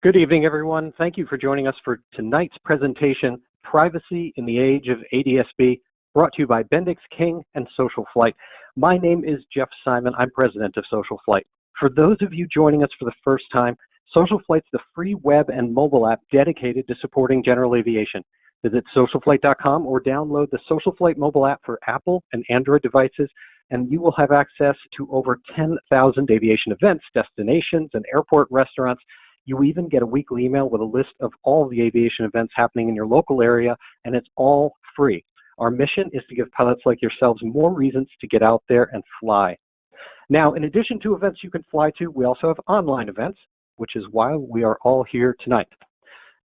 Good evening, everyone. Thank you for joining us for tonight's presentation, Privacy in the Age of ADS-B, brought to you by BendixKing and SocialFlight. My name is Jeff Simon. I'm president of SocialFlight. For those of you joining us for the first time, SocialFlight's the free web and mobile app dedicated to supporting general aviation. Visit SocialFlight.com or download the SocialFlight mobile app for Apple and Android devices, and you will have access to over 10,000 aviation events, destinations, and airport restaurants. You even get a weekly email with a list of all the aviation events happening in your local area, and it's all free. Our mission is to give pilots like yourselves more reasons to get out there and fly. Now, in addition to events you can fly to, we also have online events, which is why we are all here tonight.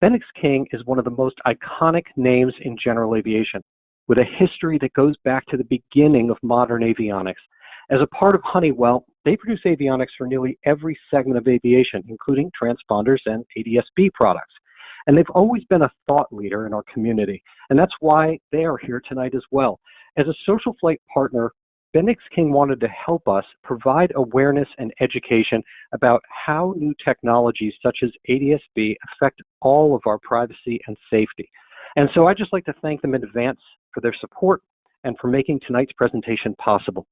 BendixKing is one of the most iconic names in general aviation, with a history that goes back to the beginning of modern avionics. As a part of Honeywell, they produce avionics for nearly every segment of aviation, including transponders and ADS-B products. And they've always been a thought leader in our community, and that's why they are here tonight as well. As a SocialFlight partner, BendixKing wanted to help us provide awareness and education about how new technologies such as ADS-B affect all of our privacy and safety. And so I'd just like to thank them in advance for their support and for making tonight's presentation possible.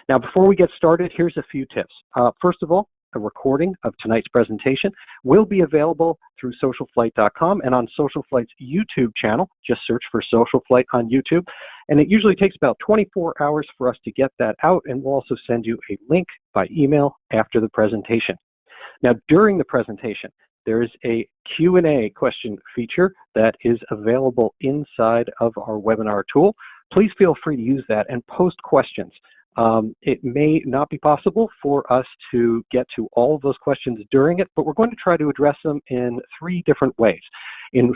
Now, before we get started, here's a few tips. First of all, a recording of tonight's presentation will be available through SocialFlight.com and on SocialFlight's YouTube channel. Just search for SocialFlight on YouTube. And it usually takes about 24 hours for us to get that out, and we'll also send you a link by email after the presentation. Now, during the presentation, there is a Q&A question feature that is available inside of our webinar tool. Please feel free to use that and post questions. It may not be possible for us to get to all of those questions during it, but we're going to try to address them in 3 different ways. In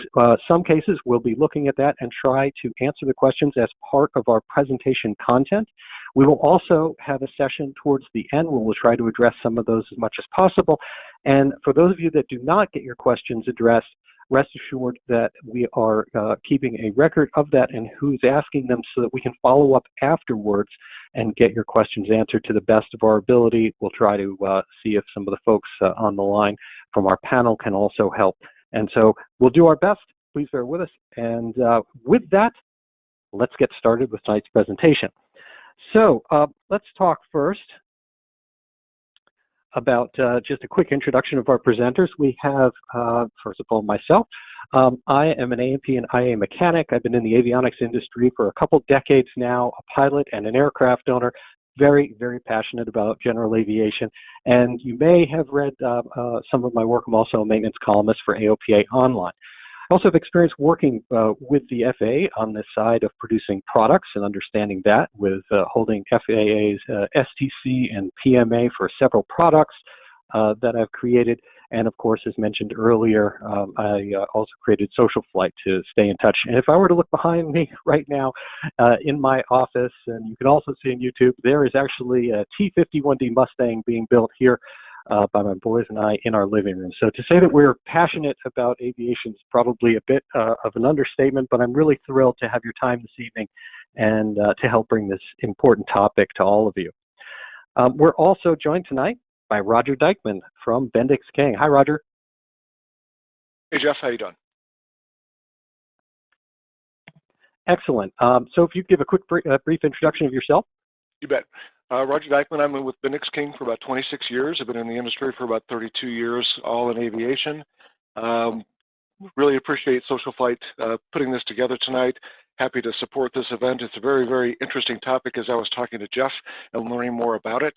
some cases, we'll be looking at that and try to answer the questions as part of our presentation content. We will also have a session towards the end where we'll try to address some of those as much as possible. And for those of you that do not get your questions addressed, rest assured that we are keeping a record of that and who's asking them so that we can follow up afterwards and get your questions answered to the best of our ability. We'll try to see if some of the folks on the line from our panel can also help. And so we'll do our best. Please bear with us. And with that, let's get started with tonight's presentation. So let's talk first about just a quick introduction of our presenters. We have, first of all, myself. I am an A&P and IA mechanic. I've been in the avionics industry for a couple decades now, a pilot and an aircraft owner, very, very passionate about general aviation. And you may have read some of my work. I'm also a maintenance columnist for AOPA Online. I also have experience working with the FAA on this side of producing products and understanding that, with holding FAA's STC and PMA for several products that I've created. And of course, as mentioned earlier, I also created SocialFlight to stay in touch. And if I were to look behind me right now in my office, and you can also see on YouTube, there is actually a T-51D Mustang being built here by my boys and I in our living room. So to say that we're passionate about aviation is probably a bit of an understatement, but I'm really thrilled to have your time this evening and to help bring this important topic to all of you. We're also joined tonight by Roger Dykmann from BendixKing. Hi, Roger. Hey, Jeff. How you doing? Excellent. So if you give a quick brief introduction of yourself. You bet. Roger Dykmann. I'm with BendixKing for about 26 years. I've been in the industry for about 32 years, all in aviation. Really appreciate SocialFlight putting this together tonight. Happy to support this event. It's a very, very interesting topic, as I was talking to Jeff and learning more about it.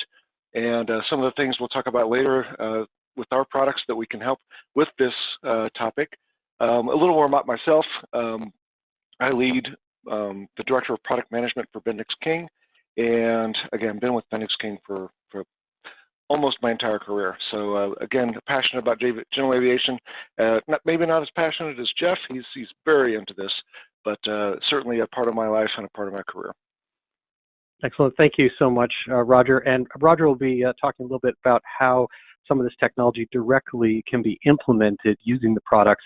And some of the things we'll talk about later with our products that we can help with this topic. A little more about myself. I lead the Director of Product Management for BendixKing. And again, been with BendixKing for almost my entire career. So again, passionate about general aviation. Maybe not as passionate as Jeff. He's very into this, but certainly a part of my life and a part of my career. Excellent. Thank you so much, Roger. And Roger will be talking a little bit about how some of this technology directly can be implemented using the products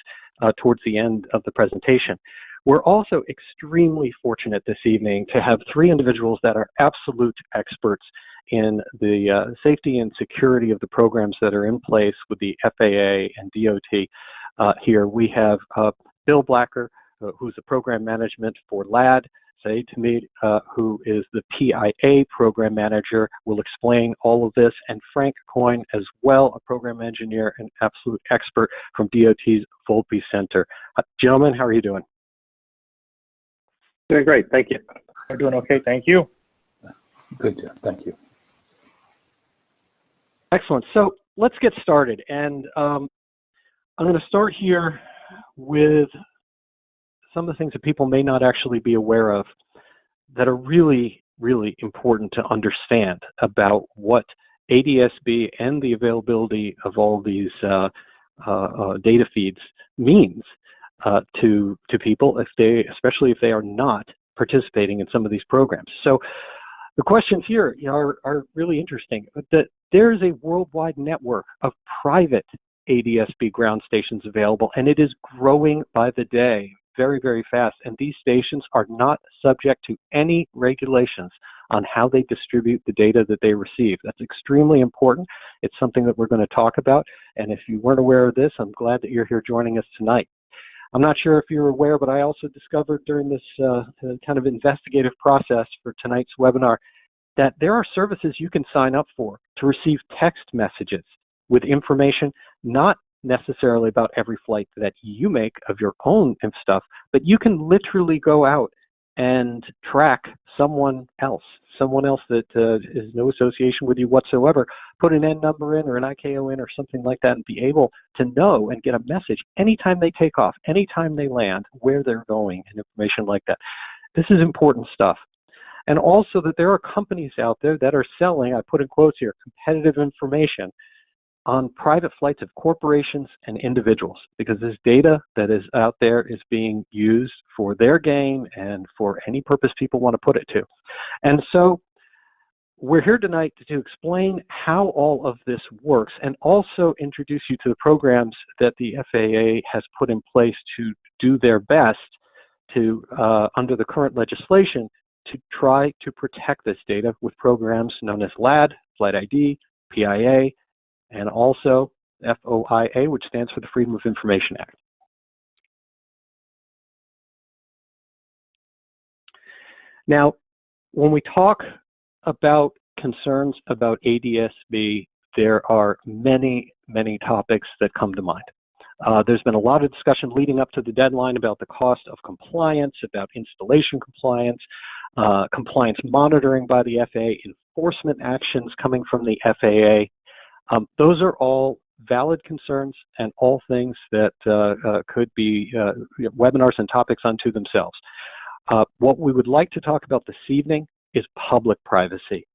towards the end of the presentation. We're also extremely fortunate this evening to have 3 individuals that are absolute experts in the safety and security of the programs that are in place with the FAA and DOT. Here we have Bill Blacker, who's the program management for LAD. Saeed Tamid, who is the PIA program manager, will explain all of this, and Frank Coyne as well, a program engineer and absolute expert from DOT's Volpe Center. Gentlemen, how are you doing? Doing great, thank you. We're doing okay, thank you. Good, Jeff, thank you. Excellent. So let's get started. And I'm going to start here with some of the things that people may not actually be aware of that are really, really important to understand about what ADSB and the availability of all these data feeds means to people, especially if they are not participating in some of these programs. So the questions here are really interesting. That there's a worldwide network of private ADSB ground stations available, and it is growing by the day very, very fast. And these stations are not subject to any regulations on how they distribute the data that they receive. That's extremely important. It's something that we're going to talk about. And if you weren't aware of this, I'm glad that you're here joining us tonight. I'm not sure if you're aware, but I also discovered during this kind of investigative process for tonight's webinar that there are services you can sign up for to receive text messages with information not necessarily about every flight that you make of your own and stuff, but you can literally go out and track someone else that is no association with you whatsoever, put an N number in or an ICAO in or something like that, and be able to know and get a message anytime they take off, anytime they land, where they're going, and information like that. This is important stuff. And also that there are companies out there that are selling, I put in quotes here, competitive information on private flights of corporations and individuals, because this data that is out there is being used for their gain and for any purpose people want to put it to. And so we're here tonight to explain how all of this works and also introduce you to the programs that the FAA has put in place to do their best to, under the current legislation, to try to protect this data with programs known as LAD, Flight ID, PIA, and also FOIA, which stands for the Freedom of Information Act. Now, when we talk about concerns about ADSB, there are many, many topics that come to mind. There's been a lot of discussion leading up to the deadline about the cost of compliance, about installation compliance, compliance monitoring by the FAA, enforcement actions coming from the FAA. Those are all valid concerns and all things that could be webinars and topics unto themselves. What we would like to talk about this evening is public privacy.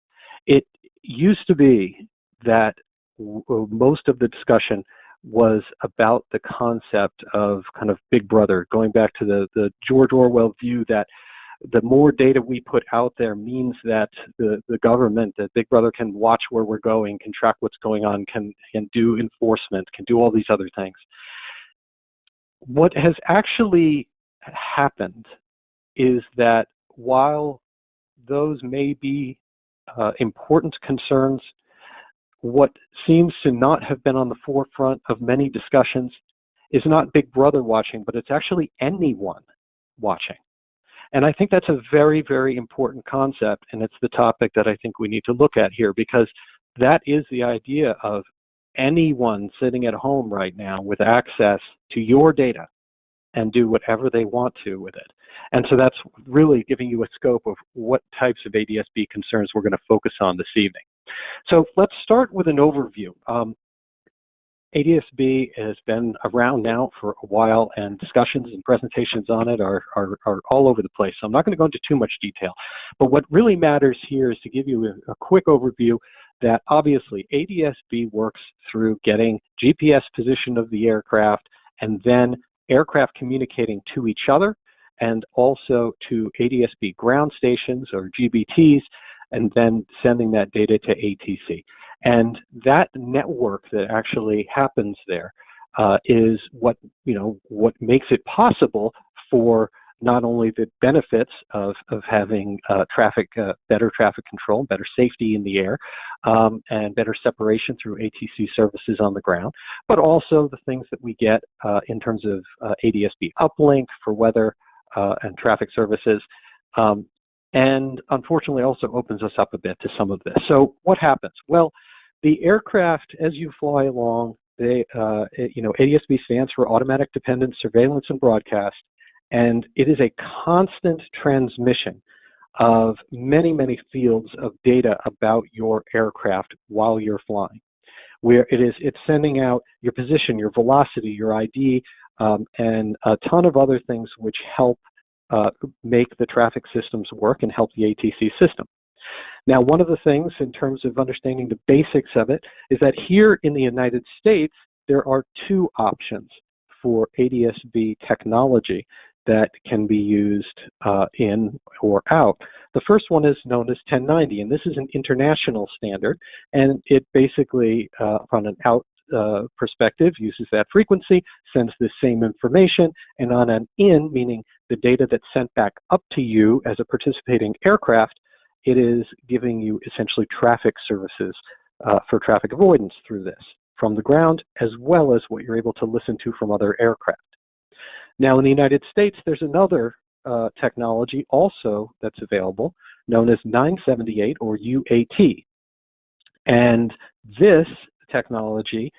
It used to be that most of the discussion was about the concept of kind of Big Brother, going back to the George Orwell view that the more data we put out there means that the government, that Big Brother can watch where we're going, can track what's going on, can do enforcement, can do all these other things. What has actually happened is that while those may be important concerns, what seems to not have been on the forefront of many discussions is not Big Brother watching, but it's actually anyone watching. And I think that's a very, very important concept, and it's the topic that I think we need to look at here, because that is the idea of anyone sitting at home right now with access to your data and do whatever they want to with it. And so that's really giving you a scope of what types of ADSB concerns we're going to focus on this evening. So let's start with an overview. ADSB has been around now for a while, and discussions and presentations on it are all over the place. So I'm not going to go into too much detail. But what really matters here is to give you a quick overview that obviously ADSB works through getting GPS position of the aircraft and then aircraft communicating to each other and also to ADSB ground stations or GBTs, and then sending that data to ATC. And that network that actually happens there is what makes it possible for not only the benefits of having better traffic control, better safety in the air, and better separation through ATC services on the ground, but also the things that we get in terms of ADS-B uplink for weather and traffic services, and unfortunately also opens us up a bit to some of this. So what happens? Well, the aircraft, as you fly along, ADS-B stands for Automatic Dependent Surveillance and Broadcast, and it is a constant transmission of many, many fields of data about your aircraft while you're flying. Where it's sending out your position, your velocity, your ID, and a ton of other things which help make the traffic systems work and help the ATC system. Now, one of the things in terms of understanding the basics of it is that here in the United States, there are two options for ADS-B technology that can be used in or out. The first one is known as 1090, and this is an international standard, and it basically, from an out perspective, uses that frequency, sends the same information, and on an in, meaning the data that's sent back up to you as a participating aircraft, it is giving you essentially traffic services for traffic avoidance through this from the ground, as well as what you're able to listen to from other aircraft. Now, in the United States, there's another technology also that's available, known as 978 or UAT. And this technology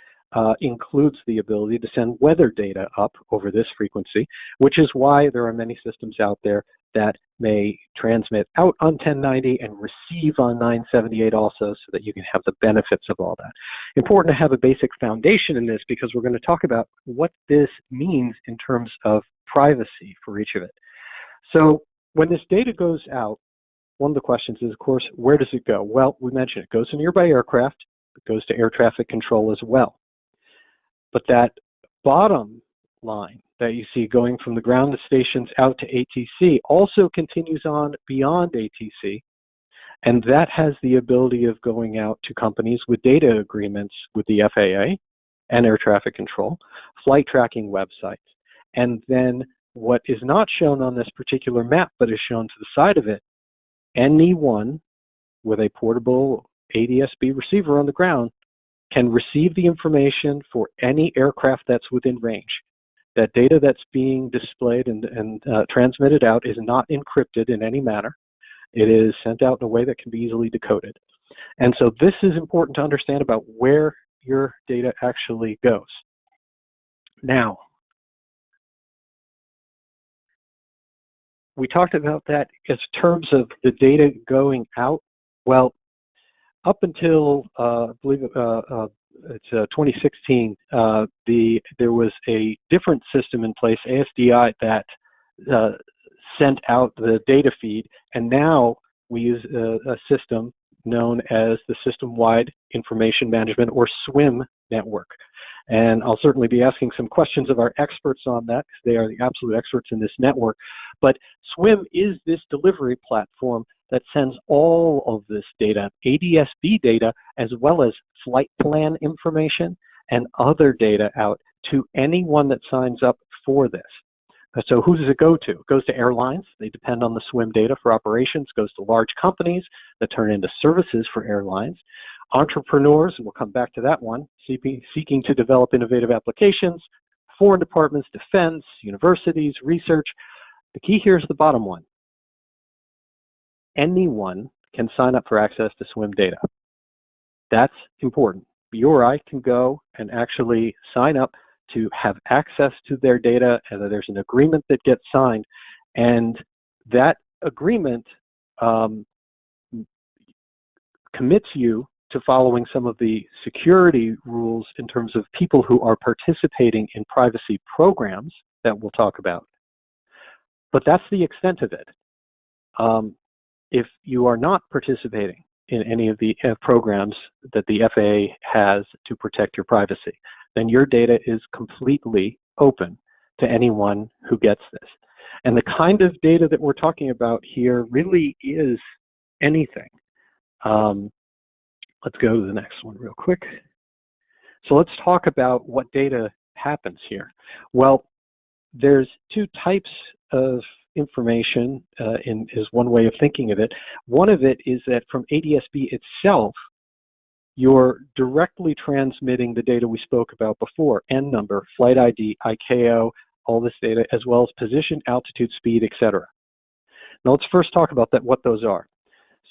includes the ability to send weather data up over this frequency, which is why there are many systems out there that may transmit out on 1090 and receive on 978 also, so that you can have the benefits of all that. Important to have a basic foundation in this, because we're going to talk about what this means in terms of privacy for each of it. So when this data goes out, one of the questions is, of course, where does it go? Well, we mentioned it goes to nearby aircraft, it goes to air traffic control as well. But that bottom line that you see going from the ground stations out to ATC also continues on beyond ATC, and that has the ability of going out to companies with data agreements with the FAA and air traffic control, flight tracking websites, and then what is not shown on this particular map but is shown to the side of it, anyone with a portable ADS-B receiver on the ground can receive the information for any aircraft that's within range. That data that's being displayed and transmitted out is not encrypted in any manner. It is sent out in a way that can be easily decoded. And so this is important to understand about where your data actually goes. Now, we talked about that in terms of the data going out. Well, up until, I believe it's 2016, there was a different system in place, ASDI, that sent out the data feed, and now we use a system known as the System-Wide Information Management, or SWIM network. And I'll certainly be asking some questions of our experts on that, because they are the absolute experts in this network. But SWIM is this delivery platform that sends all of this data, ADS-B data, as well as flight plan information and other data out to anyone that signs up for this. So who does it go to? It goes to airlines. They depend on the SWIM data for operations. It goes to large companies that turn into services for airlines. Entrepreneurs, and we'll come back to that one, seeking to develop innovative applications, foreign departments, defense, universities, research. The key here is the bottom one. Anyone can sign up for access to SWIM data. That's important. You or I can go and actually sign up to have access to their data, and there's an agreement that gets signed, and that agreement commits you to following some of the security rules in terms of people who are participating in privacy programs that we'll talk about. But that's the extent of it. If you are not participating in any of the programs that the FAA has to protect your privacy, then your data is completely open to anyone who gets this. And the kind of data that we're talking about here really is anything. Let's go to the next one real quick. So let's talk about what data happens here. Well, there's two types of information is one way of thinking of it. One of it is that from ADSB itself, you're directly transmitting the data we spoke about before, N number, flight ID, ICAO, all this data, as well as position, altitude, speed, etc. Now let's first talk about what those are.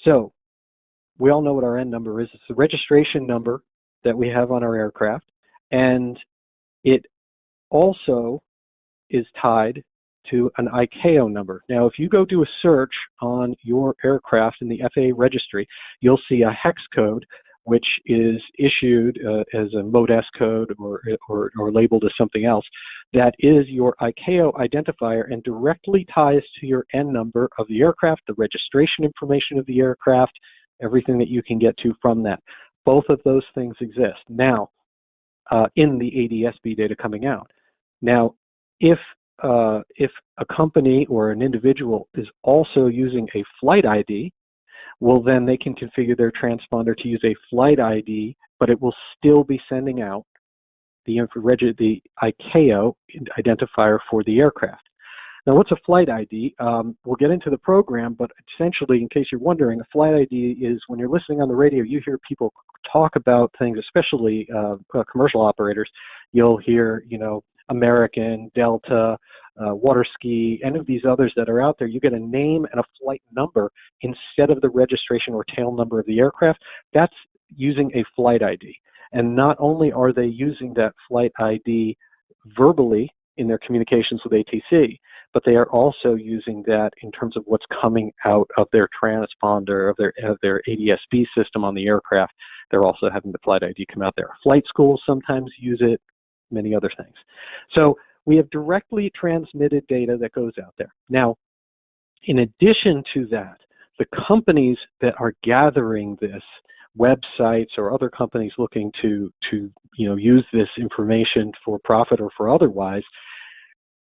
So we all know what our N number is. It's the registration number that we have on our aircraft, and it also is tied to an ICAO number. Now, if you go do a search on your aircraft in the FAA registry, you'll see a hex code which is issued as a Mode S code or labeled as something else. That is your ICAO identifier and directly ties to your N number of the aircraft, the registration information of the aircraft, everything that you can get to from that. Both of those things exist now in the ADSB data coming out. Now, if a company or an individual is also using a flight ID, well, then they can configure their transponder to use a flight ID, but it will still be sending out the ICAO identifier for the aircraft. Now, what's a flight ID? We'll get into the program, but essentially, in case you're wondering, a flight ID is when you're listening on the radio, you hear people talk about things, especially commercial operators. You'll hear, American, Delta, Waterski, any of these others that are out there. You get a name and a flight number instead of the registration or tail number of the aircraft. That's using a flight ID. And not only are they using that flight ID verbally in their communications with ATC, but they are also using that in terms of what's coming out of their transponder, of their ADSB system on the aircraft. They're also having the flight ID come out there. Flight schools sometimes use it, many other things. So we have directly transmitted data that goes out there. Now, in addition to that, the companies that are gathering this, websites or other companies looking to use this information for profit or for otherwise,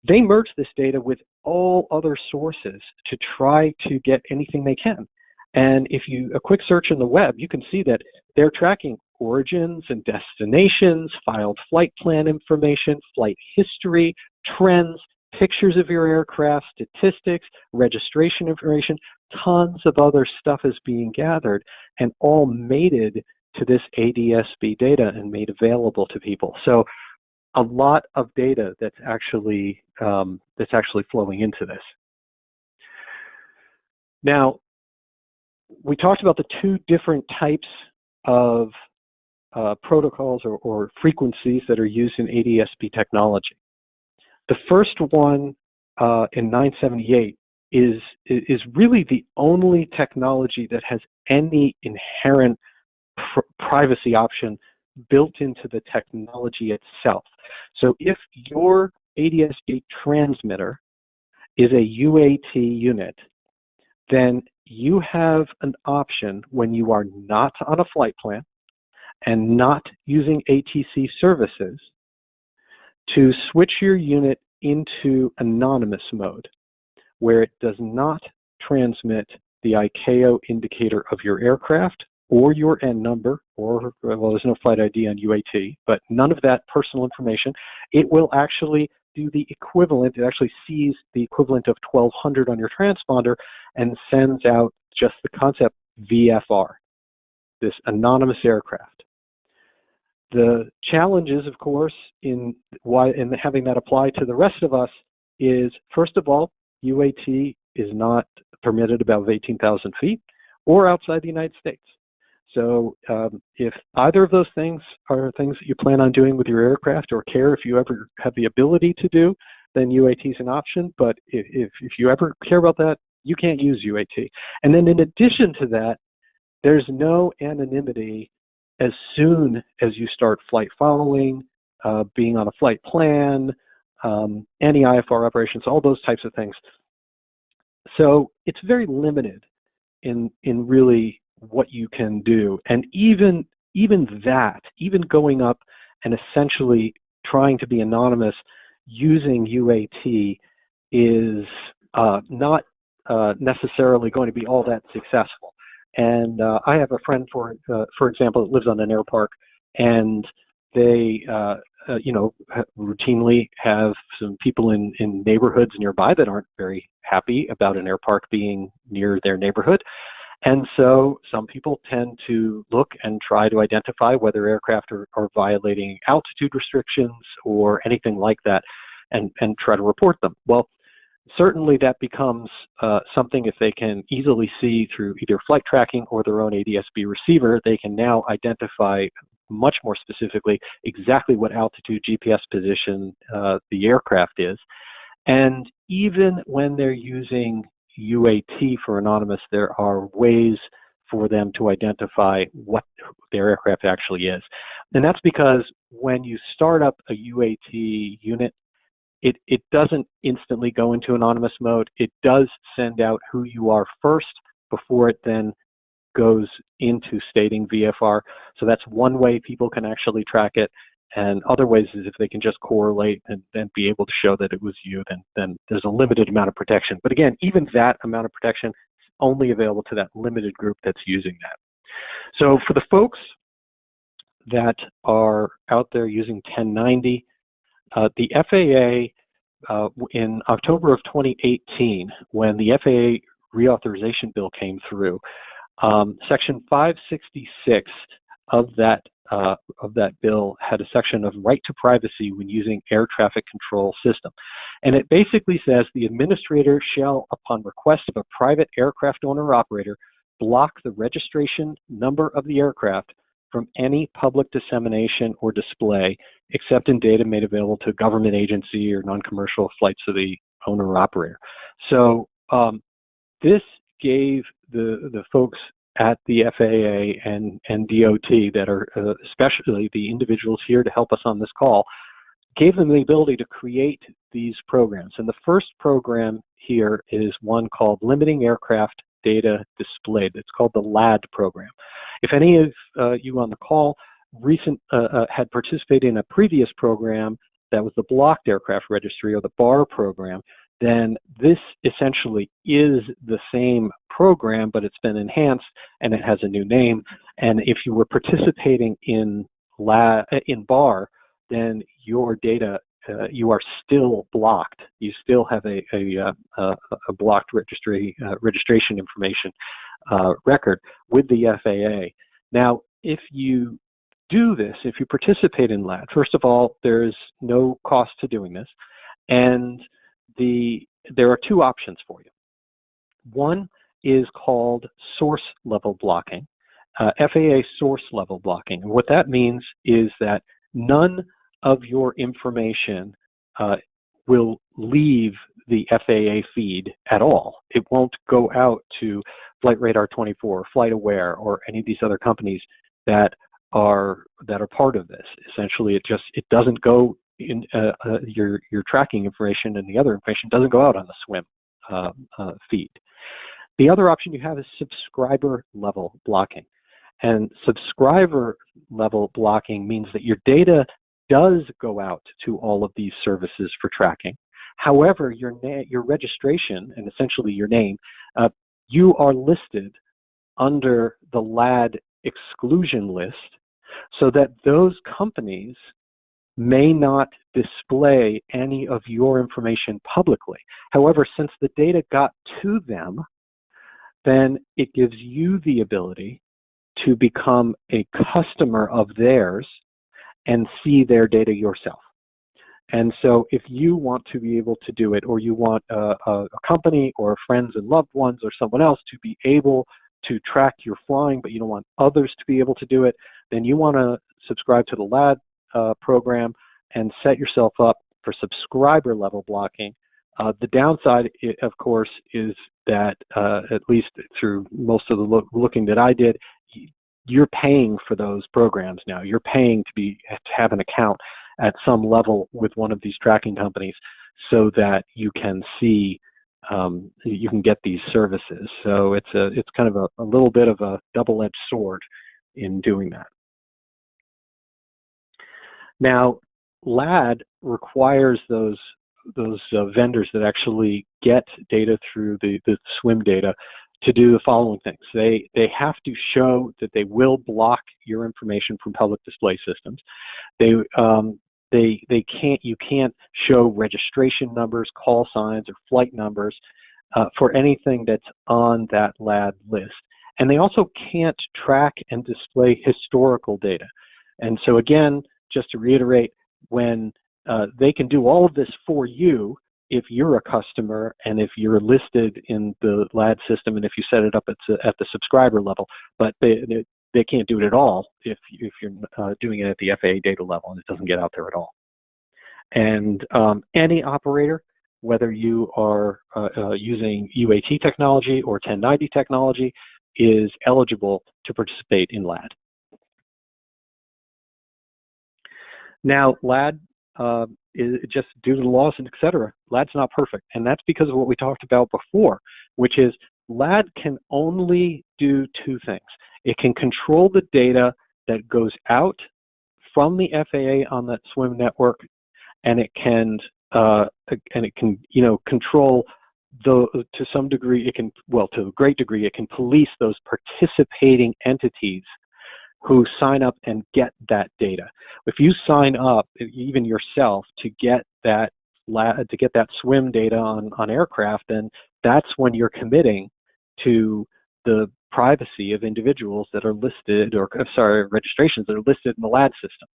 they merge this data with all other sources to try to get anything they can. And if a quick search in the web, you can see that they're tracking origins and destinations, filed flight plan information, flight history, trends, pictures of your aircraft, statistics, registration information, tons of other stuff is being gathered and all mated to this ADSB data and made available to people. So a lot of data that's actually flowing into this. Now, we talked about the two different types of protocols or frequencies that are used in ADSB technology. The first one in 978 is really the only technology that has any inherent privacy option built into the technology itself. So if your ADSB transmitter is a UAT unit, then you have an option when you are not on a flight plan and not using ATC services to switch your unit into anonymous mode, where it does not transmit the ICAO indicator of your aircraft or your N number, or, well, there's no flight ID on UAT, but none of that personal information. It will actually do the equivalent. It actually sees the equivalent of 1200 on your transponder and sends out just the concept VFR, this anonymous aircraft. The challenges, of course, in having that apply to the rest of us is, first of all, UAT is not permitted above 18,000 feet or outside the United States. So if either of those things are things that you plan on doing with your aircraft or care if you ever have the ability to do, then UAT is an option. But if you ever care about that, you can't use UAT. And then in addition to that, there's no anonymity as soon as you start flight following, being on a flight plan, any IFR operations, all those types of things. So it's very limited in really what you can do. And even going up and essentially trying to be anonymous using UAT is not necessarily going to be all that successful. And I have a friend, for example, that lives on an air park, and they routinely have some people in neighborhoods nearby that aren't very happy about an air park being near their neighborhood. And so some people tend to look and try to identify whether aircraft are violating altitude restrictions or anything like that, and try to report them. Well, certainly that becomes something if they can easily see through either flight tracking or their own ADS-B receiver, they can now identify much more specifically exactly what altitude GPS position the aircraft is. And even when they're using UAT for anonymous, there are ways for them to identify what their aircraft actually is. And that's because when you start up a UAT unit, it doesn't instantly go into anonymous mode. It does send out who you are first before it then goes into stating VFR. So that's one way people can actually track it. And other ways is if they can just correlate and then be able to show that it was you, then there's a limited amount of protection. But again, even that amount of protection is only available to that limited group that's using that. So for the folks that are out there using 1090, the FAA, in October of 2018, when the FAA reauthorization bill came through, Section 566 of that bill had a section of right to privacy when using air traffic control system. And it basically says the administrator shall, upon request of a private aircraft owner or operator, block the registration number of the aircraft from any public dissemination or display, except in data made available to a government agency or non-commercial flights of the owner or operator. So this gave the folks at the FAA and DOT that are especially the individuals here to help us on this call, gave them the ability to create these programs. And the first program here is one called Limiting Aircraft Data Displayed. It's called the LAD program. If any of you on the call had participated in a previous program that was the Blocked Aircraft Registry or the BAR program, then this essentially is the same program, but it's been enhanced and it has a new name. And if you were participating in BAR, then your data, you are still blocked. You still have a blocked registration information record with the FAA. Now, if you do this, if you participate in LAD, first of all, there's no cost to doing this. And there are two options for you. One is called source level blocking, FAA source level blocking. And what that means is that none of your information will leave the FAA feed at all. It won't go out to Flight Radar 24, Flight Aware, or any of these other companies that are part of this. Essentially, it doesn't go in your tracking information, and the other information doesn't go out on the SWIM feed. The other option you have is subscriber level blocking. And subscriber level blocking means that your data does go out to all of these services for tracking. However, your registration, and essentially your name, you are listed under the LAD exclusion list so that those companies may not display any of your information publicly. However, since the data got to them, then it gives you the ability to become a customer of theirs and see their data yourself. And so if you want to be able to do it, or you want a company or friends and loved ones or someone else to be able to track your flying, but you don't want others to be able to do it, then you want to subscribe to the LAD program and set yourself up for subscriber level blocking. The downside, of course, is that at least through most of the looking that I did, you're paying for those programs now. You're paying to have an account at some level with one of these tracking companies so that you can see, you can get these services. So it's kind of a little bit of a double-edged sword in doing that. Now, LAD requires those vendors that actually get data through the SWIM data to do the following things. They have to show that they will block your information from public display systems. They you can't show registration numbers, call signs, or flight numbers for anything that's on that LAD list. And they also can't track and display historical data. And so again, just to reiterate, when they can do all of this for you if you're a customer and if you're listed in the LAD system and if you set it up at the subscriber level, but they can't do it at all if you're doing it at the FAA data level and it doesn't get out there at all. And any operator, whether you are using UAT technology or 1090 technology, is eligible to participate in LAD. Now, LAD is just due to the laws and et cetera, LAD's not perfect. And that's because of what we talked about before, which is LAD can only do two things. It can control the data that goes out from the FAA on that SWIM network, and it can control to some degree, to a great degree, it can police those participating entities who sign up and get that data. If you sign up, even yourself, to get that SWIM data on aircraft, then that's when you're committing to the privacy of individuals that are listed, registrations that are listed in the LAD system.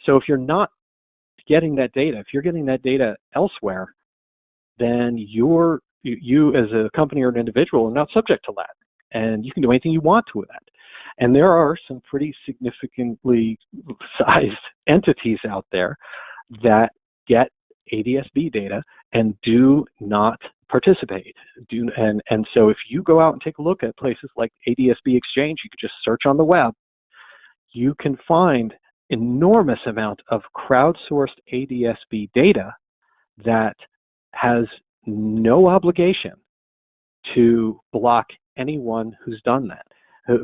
So if you're not getting that data, if you're getting that data elsewhere, then you as a company or an individual are not subject to LAD, and you can do anything you want to that. And there are some pretty significantly sized entities out there that get ADS-B data and do not participate. And so if you go out and take a look at places like ADS-B Exchange, you could just search on the web, you can find enormous amount of crowdsourced ADS-B data that has no obligation to block anyone who's done that,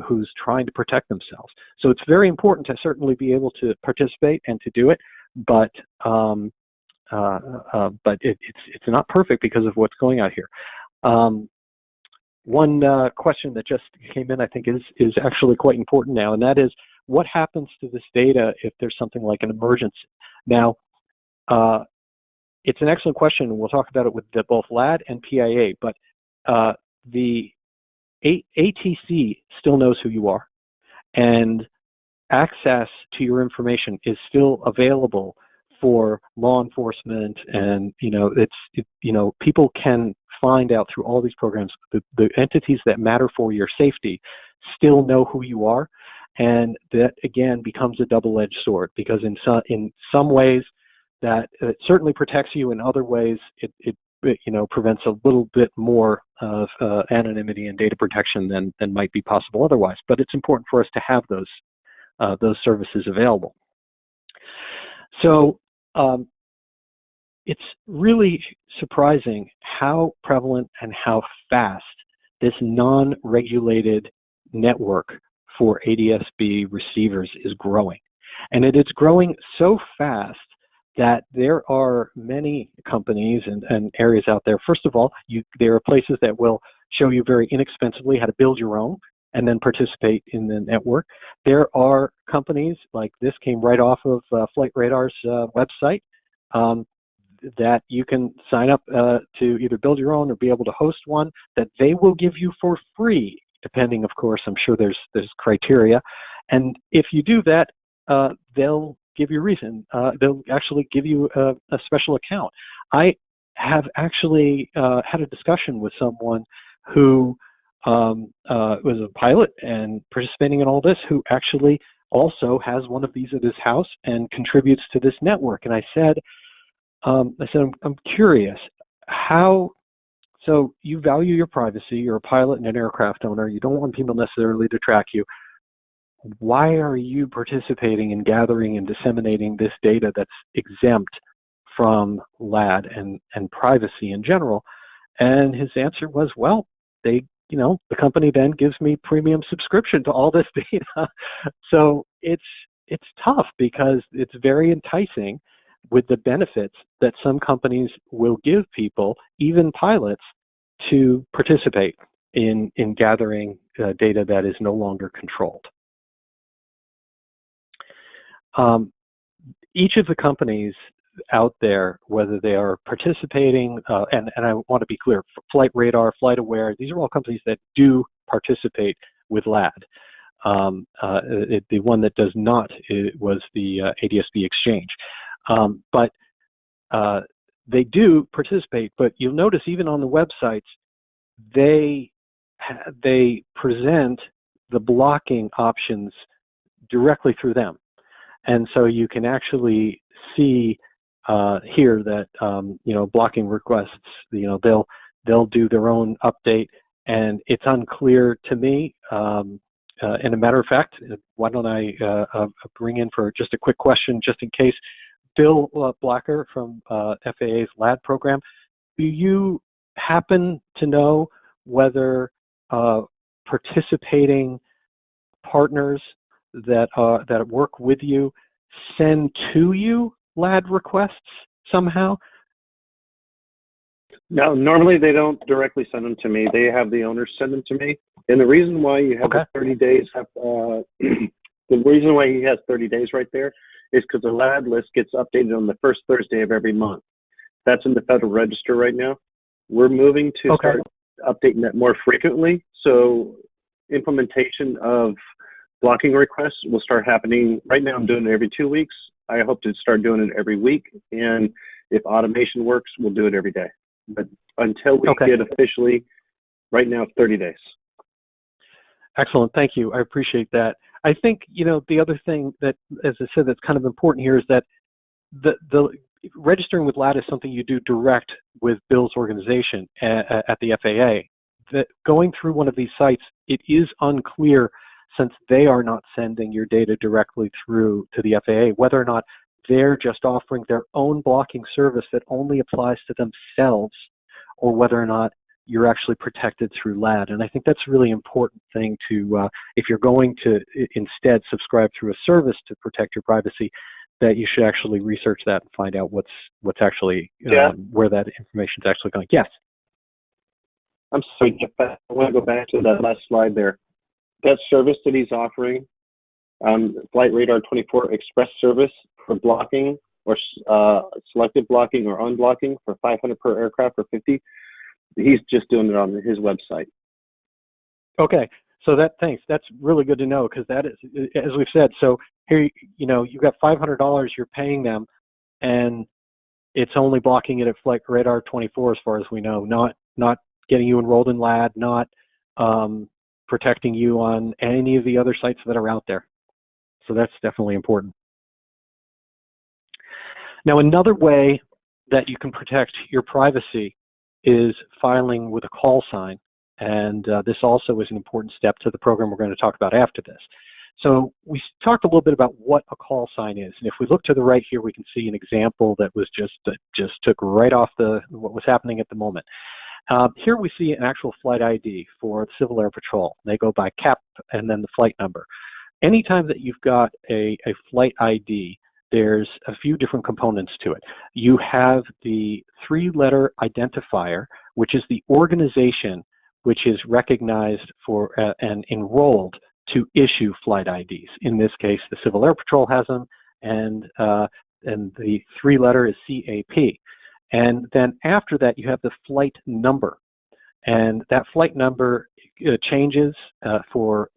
who's trying to protect themselves. So it's very important to certainly be able to participate and to do it, but it's not perfect because of what's going on here. One question that just came in, I think, is actually quite important now, and that is, what happens to this data if there's something like an emergency? Now, it's an excellent question, and we'll talk about it with both LAD and PIA, but the ATC still knows who you are, and access to your information is still available for law enforcement, and people can find out through all these programs. The entities that matter for your safety still know who you are, and that again becomes a double-edged sword, because in some ways that it certainly protects you, in other ways it prevents a little bit more of anonymity and data protection than might be possible otherwise. But it's important for us to have those services available. So it's really surprising how prevalent and how fast this non-regulated network for ADS-B receivers is growing. And it is growing so fast that there are many companies and areas out there. First of all, there are places that will show you very inexpensively how to build your own and then participate in the network. There are companies, like this came right off of Flight Radar's website, that you can sign up to either build your own or be able to host one that they will give you for free, depending, of course, I'm sure there's criteria. And if you do that, they'll give you a reason. They'll actually give you a special account. I have actually had a discussion with someone who was a pilot and participating in all this, who actually also has one of these at his house and contributes to this network. And I said, I'm curious, so you value your privacy, you're a pilot and an aircraft owner, you don't want people necessarily to track you. Why are you participating in gathering and disseminating this data that's exempt from LAD and privacy in general? And his answer was, well, the company then gives me premium subscription to all this data. So it's tough, because it's very enticing with the benefits that some companies will give people, even pilots, to participate in gathering data that is no longer controlled. each of the companies out there, whether they are participating, and I want to be clear, Flight Radar, Flight Aware, these are all companies that do participate with LAD. The one that does not was the ADSB exchange. But they do participate, but you'll notice even on the websites, they present the blocking options directly through them. And so you can actually see here that, blocking requests, they'll do their own update, and it's unclear to me. And a matter of fact, why don't I bring in for just a quick question, just in case, Bill Blacker from FAA's LAD program, do you happen to know whether participating partners that work with you send to you LAD requests somehow? No, normally they don't directly send them to me. They have the owners send them to me. And the reason why you have the 30 days, the reason why he has 30 days right there is because the LAD list gets updated on the first Thursday of every month. That's in the Federal Register right now. We're moving to start updating that more frequently. So implementation of blocking requests will start happening. Right now I'm doing it every 2 weeks. I hope to start doing it every week. And if automation works, we'll do it every day. But until we get officially, right now, 30 days. Excellent. Thank you. I appreciate that. I think, the other thing that, as I said, that's kind of important here is that the registering with LAD is something you do direct with Bill's organization at the FAA. That going through one of these sites, it is unclear, since they are not sending your data directly through to the FAA, whether or not they're just offering their own blocking service that only applies to themselves, or whether or not you're actually protected through LAD. And I think that's a really important thing to, if you're going to instead subscribe through a service to protect your privacy, that you should actually research that and find out what's actually, where that information is actually going. Yes? I'm sorry, Jeff, I want to go back to that last slide there. That service that he's offering, Flight Radar 24 Express service for blocking or selective blocking or unblocking for $500 per aircraft or 50, he's just doing it on his website. Okay, so thanks. That's really good to know, because that is, as we've said, so here, you've got $500 you're paying them, and it's only blocking it at Flight Radar 24 as far as we know, not getting you enrolled in LAD, not protecting you on any of the other sites that are out there. So that's definitely important. Now, another way that you can protect your privacy is filing with a call sign. And this also is an important step to the program we're going to talk about after this. So we talked a little bit about what a call sign is. And if we look to the right here, we can see an example that was just took right off what was happening at the moment. Here we see an actual flight ID for the Civil Air Patrol. They go by CAP and then the flight number. Anytime that you've got a flight ID, there's a few different components to it. You have the 3-letter identifier, which is the organization which is recognized for and enrolled to issue flight IDs. In this case, the Civil Air Patrol has them, and the 3-letter is CAP. And then after that, you have the flight number. And that flight number changes for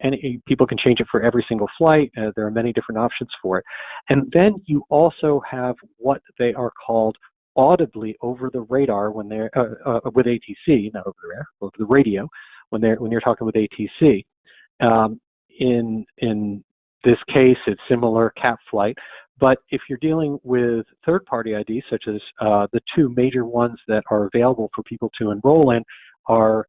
people can change it for every single flight. There are many different options for it. And then you also have what they are called audibly over the radar when they're with ATC, not over the air, over the radio when you're talking with ATC. In this case, it's similar CAP flight. But if you're dealing with third-party IDs, such as the two major ones that are available for people to enroll in are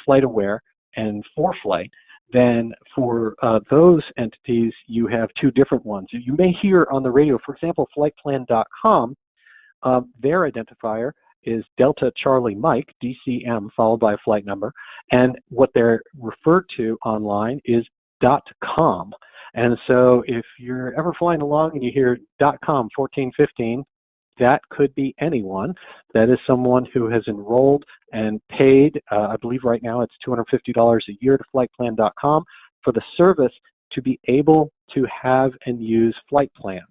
Flight Aware and ForeFlight, then for those entities, you have two different ones. You may hear on the radio, for example, flightplan.com, their identifier is Delta Charlie Mike, DCM, followed by a flight number, and what they're referred to online is .com. And so if you're ever flying along and you hear .com 1415, that could be anyone. That is someone who has enrolled and paid, I believe right now it's $250 a year to flightplan.com for the service to be able to have and use flight plans.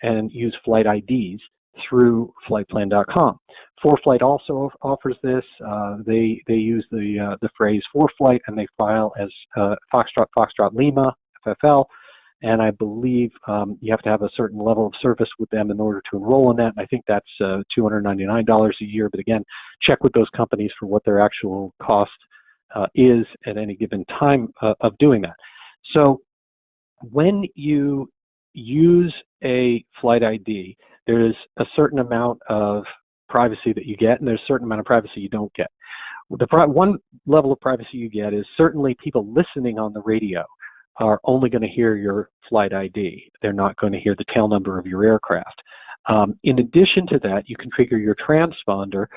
and use flight IDs through flightplan.com. ForFlight also offers this. They use the phrase ForFlight, and they file as Foxtrot Lima, FFL, and I believe you have to have a certain level of service with them in order to enroll in that. And I think that's $299 a year. But again, check with those companies for what their actual cost is at any given time of doing that. So when you use a flight ID, there's a certain amount of privacy that you get, and there's a certain amount of privacy you don't get. One level of privacy you get is certainly people listening on the radio are only going to hear your flight ID. They're not going to hear the tail number of your aircraft. In addition to that, you configure your transponder,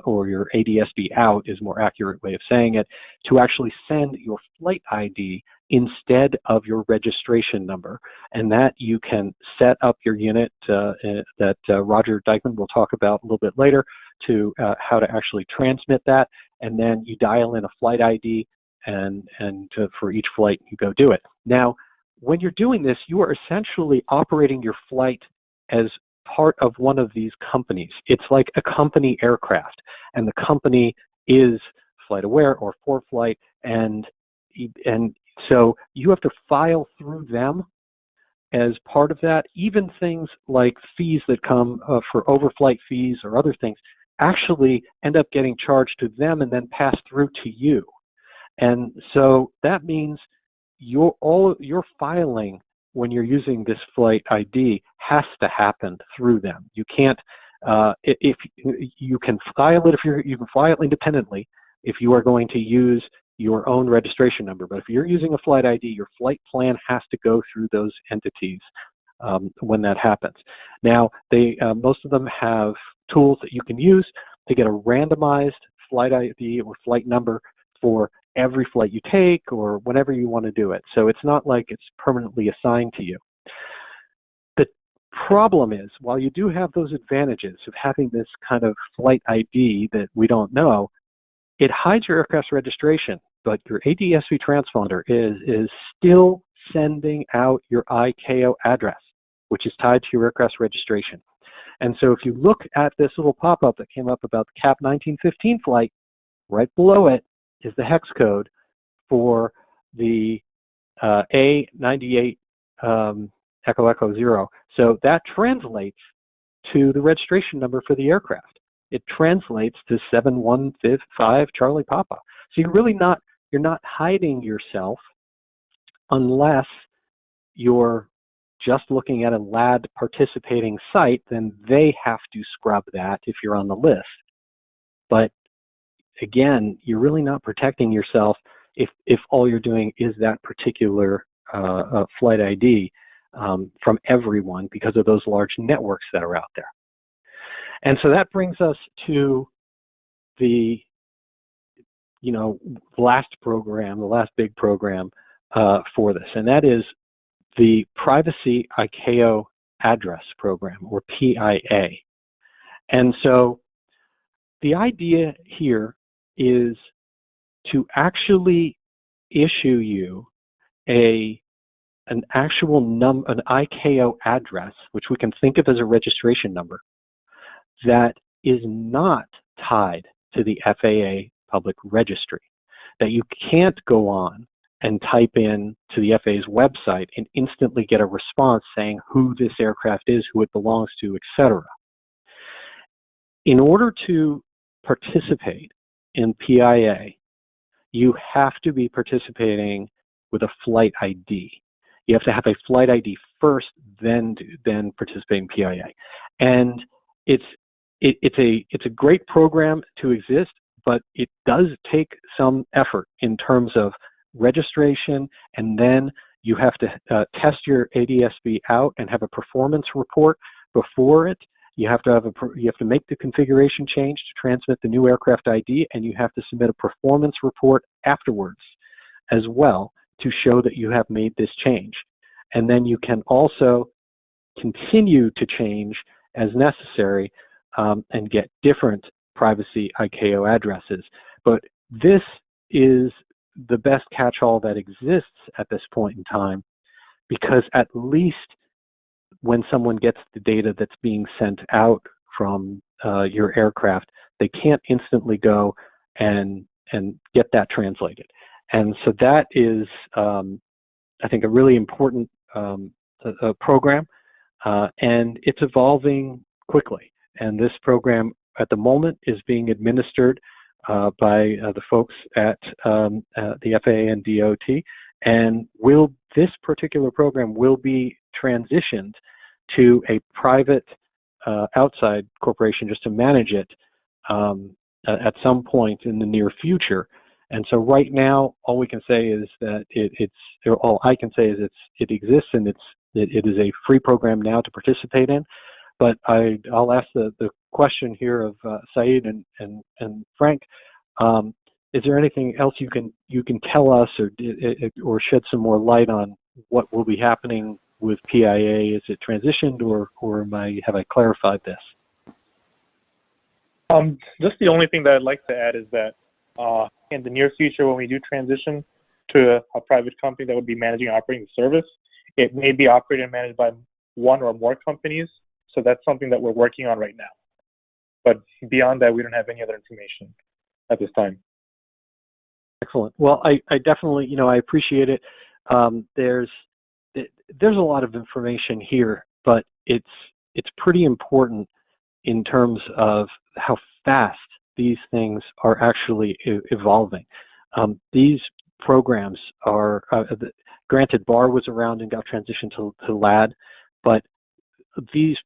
or your ADSB out is a more accurate way of saying it, to actually send your flight ID instead of your registration number. And that you can set up your unit that Roger Dykmann will talk about a little bit later to how to actually transmit that. And then you dial in a flight ID, and for each flight you go do it. Now, when you're doing this, you are essentially operating your flight as part of one of these companies. It's like a company aircraft, and the company is FlightAware or ForFlight, and so you have to file through them as part of that. Even things like fees that come for overflight fees or other things actually end up getting charged to them and then pass through to you. And so that means your filing when you're using this flight ID has to happen through them. You can't, if you can file it, you can file it independently if you are going to use your own registration number. But if you're using a flight ID, your flight plan has to go through those entities when that happens. Now, most of them have tools that you can use to get a randomized flight ID or flight number for every flight you take or whenever you want to do it. So it's not like it's permanently assigned to you. The problem is, while you do have those advantages of having this kind of flight ID that we don't know, it hides your aircraft's registration, but your ADSB transponder is still sending out your ICAO address, which is tied to your aircraft's registration. And so if you look at this little pop-up that came up about the CAP 1915 flight, right below it is the hex code for the A98 Echo Echo 0. So that translates to the registration number for the aircraft. It translates to 7155 Charlie Papa. So you're not hiding yourself unless you're just looking at a LAD participating site. Then they have to scrub that if you're on the list. But again, you're really not protecting yourself if all you're doing is that particular flight ID from everyone because of those large networks that are out there. And so that brings us to the last program, the last big program for this, and that is the Privacy ICAO Address Program, or PIA. And so the idea here is to actually issue you an actual an ICAO address, which we can think of as a registration number, that is not tied to the FAA public registry, that you can't go on and type in to the FAA's website and instantly get a response saying who this aircraft is, who it belongs to, etc. In order to participate in PIA, you have to be participating with a flight ID. You have to have a flight ID first, then participate in PIA. And it's a great program to exist, but it does take some effort in terms of registration, and then you have to test your ADSB out and have a performance report before it. You have to make the configuration change to transmit the new aircraft ID, and you have to submit a performance report afterwards as well to show that you have made this change. And then you can also continue to change as necessary and get different privacy ICAO addresses. But this is the best catch-all that exists at this point in time, because at least when someone gets the data that's being sent out from your aircraft, they can't instantly go and get that translated. And so that is, I think, a really important program, and it's evolving quickly. And this program at the moment is being administered by the folks at the FAA and DOT, and this particular program will be transitioned to a private outside corporation just to manage it at some point in the near future. And so right now, all we can say is that all I can say is it exists, and it is a free program now to participate in. But I'll ask the question here of Saeed and Frank. Is there anything else you can tell us or shed some more light on what will be happening with PIA? Is it transitioned, or have I clarified this? Just the only thing that I'd like to add is that in the near future, when we do transition to a private company that would be managing and operating the service, it may be operated and managed by one or more companies. So that's something that we're working on right now. But beyond that, we don't have any other information at this time. Excellent. Well, I definitely, I appreciate it. There's a lot of information here, but it's pretty important in terms of how fast these things are actually evolving. These programs are, granted, BAR was around and got transitioned to LAD, but these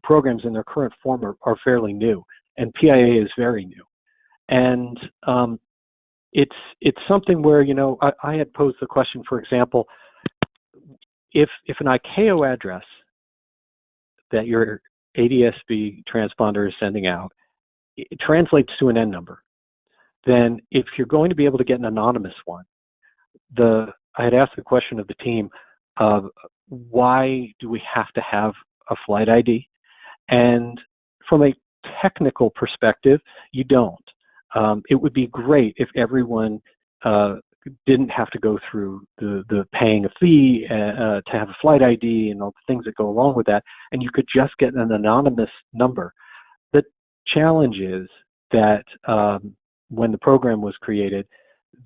programs in their current form are fairly new, and PIA is very new. And it's something where, I had posed the question, for example, if an ICAO address that your ADSB transponder is sending out, it translates to an N number, then if you're going to be able to get an anonymous one, I had asked the question of the team of why do we have to have a flight ID? And from a technical perspective, you don't. It would be great if everyone didn't have to go through the paying a fee to have a flight ID and all the things that go along with that, and you could just get an anonymous number. The challenge is that when the program was created,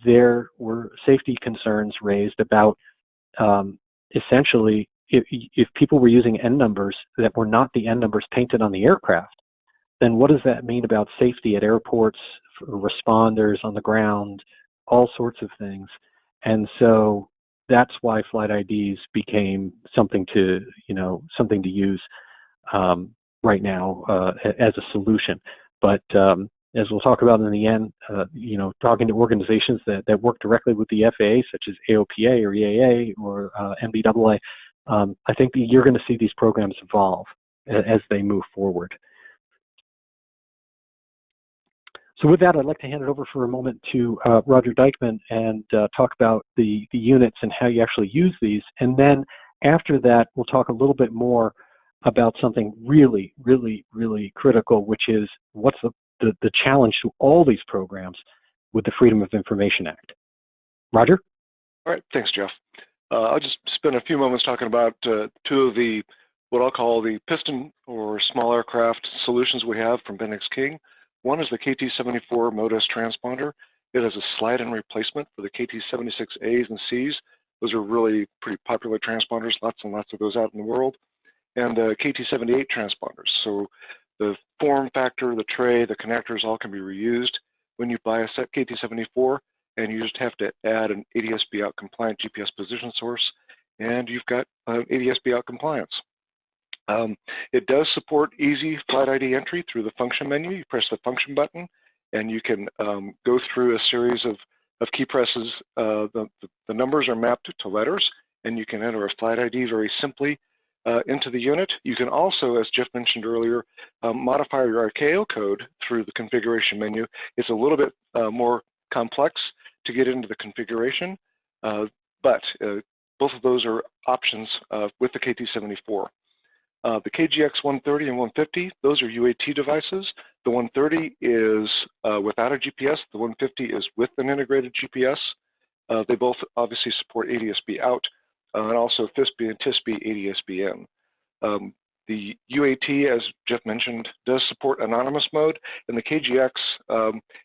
there were safety concerns raised about essentially if people were using N numbers that were not the N numbers painted on the aircraft, then what does that mean about safety at airports, responders on the ground, all sorts of things. And so that's why flight IDs became something to use right now as a solution. But as we'll talk about in the end, talking to organizations that work directly with the FAA, such as AOPA or EAA or NBAA, I think that you're going to see these programs evolve as they move forward. So with that, I'd like to hand it over for a moment to Roger Dykmann and talk about the units and how you actually use these. And then after that, we'll talk a little bit more about something really, really, really critical, which is what's the challenge to all these programs with the Freedom of Information Act. Roger? All right, thanks, Jeff. I'll just spend a few moments talking about two of the, what I'll call the piston or small aircraft solutions we have from BendixKing. One is the KT-74 MODES transponder. It is a slide-in replacement for the KT-76As and Cs. Those are really pretty popular transponders, lots and lots of those out in the world. And the KT-78 transponders. So the form factor, the tray, the connectors all can be reused when you buy a set KT-74, and you just have to add an ADSB out compliant GPS position source, and you've got ADSB out compliance. It does support easy flight ID entry through the function menu. You press the function button, and you can go through a series of key presses. The numbers are mapped to letters, and you can enter a flight ID very simply into the unit. You can also, as Jeff mentioned earlier, modify your ICAO code through the configuration menu. It's a little bit more complex to get into the configuration, but both of those are options with the KT-74. The KGX 130 and 150, those are UAT devices. The 130 is without a GPS. The 150 is with an integrated GPS. They both obviously support ADSB out and also FISB and TISB ADSB in. The UAT, as Jeff mentioned, does support anonymous mode, and the KGX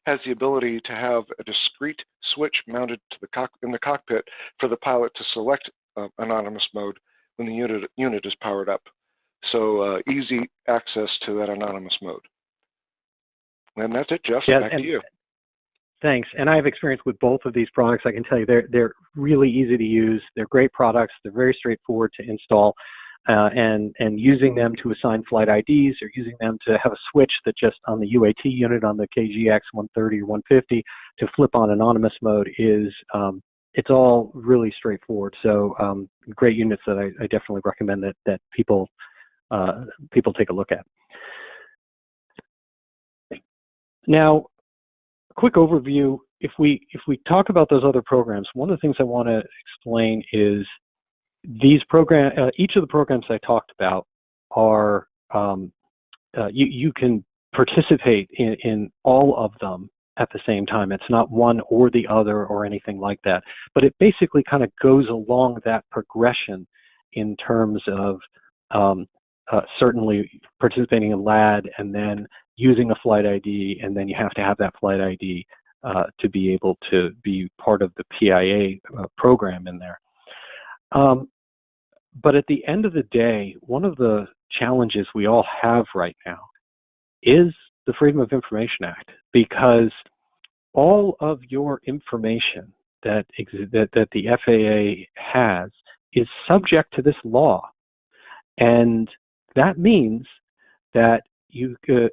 has the ability to have a discrete switch mounted to in the cockpit for the pilot to select anonymous mode when the unit is powered up. So easy access to that anonymous mode. And that's it, Jeff. Yeah, back to you. Thanks. And I have experience with both of these products. I can tell you they're really easy to use. They're great products. They're very straightforward to install. And using them to assign flight IDs or using them to have a switch that just on the UAT unit on the KGX 130 or 150 to flip on anonymous mode is, it's all really straightforward. So great units that I definitely recommend that people take a look at. Now, quick overview. If we talk about those other programs, one of the things I want to explain is these each of the programs I talked about are you can participate in all of them at the same time. It's not one or the other or anything like that, but it basically kind of goes along that progression in terms of certainly participating in LAD and then using a flight ID, and then you have to have that flight ID to be able to be part of the PIA program in there. But at the end of the day, one of the challenges we all have right now is the Freedom of Information Act, because all of your information that the FAA has is subject to this law. And that means that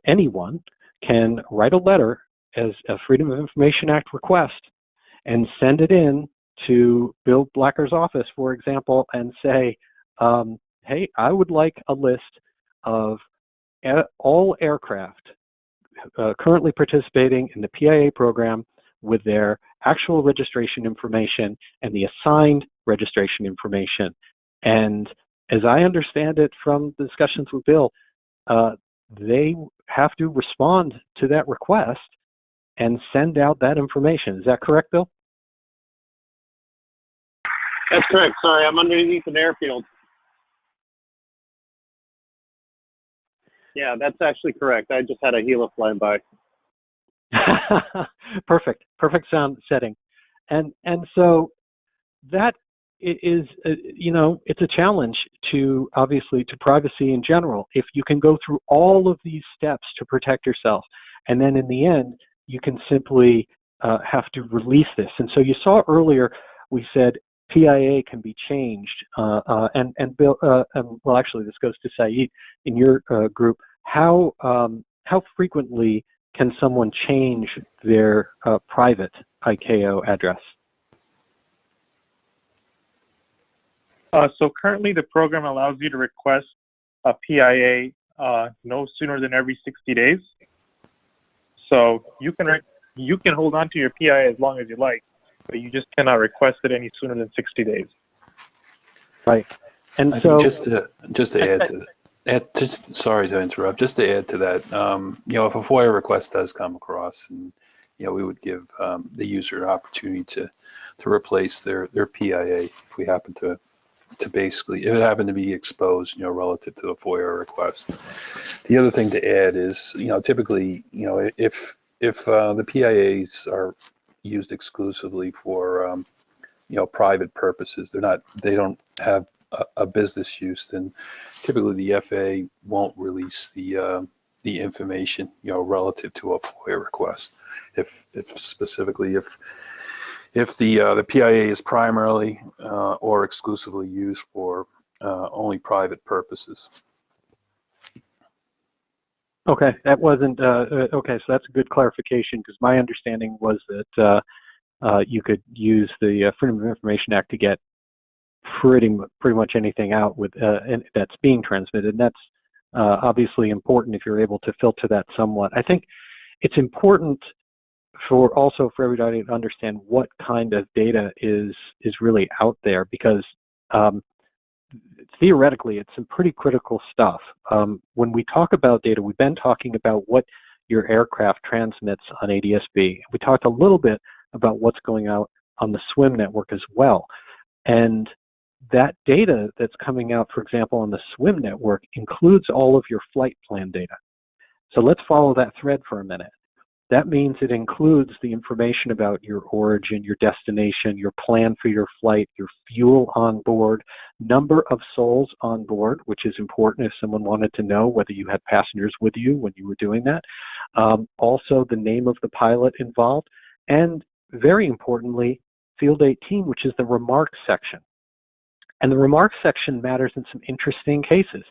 anyone can write a letter as a Freedom of Information Act request and send it in to Bill Blacker's office, for example, and say, hey, I would like a list of all aircraft currently participating in the PIA program with their actual registration information and the assigned registration information. And as I understand it from the discussions with Bill, they have to respond to that request and send out that information. Is that correct, Bill? That's correct. Sorry, I'm underneath an airfield. Yeah, that's actually correct. I just had a Gila flying by. Perfect sound setting. And so that is, it's a challenge to, obviously, to privacy in general. If you can go through all of these steps to protect yourself, and then in the end, you can simply have to release this. And so you saw earlier, we said PIA can be changed. And Bill, well, actually, this goes to Saeed in your group. How frequently can someone change their private ICAO address? So currently, the program allows you to request a PIA no sooner than every 60 days. So you can hold on to your PIA as long as you like, but you just cannot request it any sooner than 60 days. Right. And I so think just to add to that, sorry to interrupt, just to add to that, if a FOIA request does come across, and we would give the user an opportunity to replace their PIA if we happen to basically, if it happened to be exposed, relative to the FOIA request. The other thing to add is, typically, if the PIAs are used exclusively for, private purposes, they don't have a business use, then typically the FAA won't release the information, relative to a FOIA request. If the PIA is primarily or exclusively used for only private purposes. okay, that wasn't okay. So that's a good clarification, because my understanding was that you could use the Freedom of Information Act to get pretty much anything out with that's being transmitted. And that's obviously important if you're able to filter that somewhat. I think it's important for everybody to understand what kind of data is really out there, because theoretically it's some pretty critical stuff. When we talk about data, we've been talking about what your aircraft transmits on ADSB. We talked a little bit about what's going out on the SWIM network as well. And that data that's coming out, for example, on the SWIM network includes all of your flight plan data. So let's follow that thread for a minute. That means it includes the information about your origin, your destination, your plan for your flight, your fuel on board, number of souls on board, which is important if someone wanted to know whether you had passengers with you when you were doing that. Also, the name of the pilot involved, and very importantly, Field 18, which is the remarks section. And the remarks section matters in some interesting cases.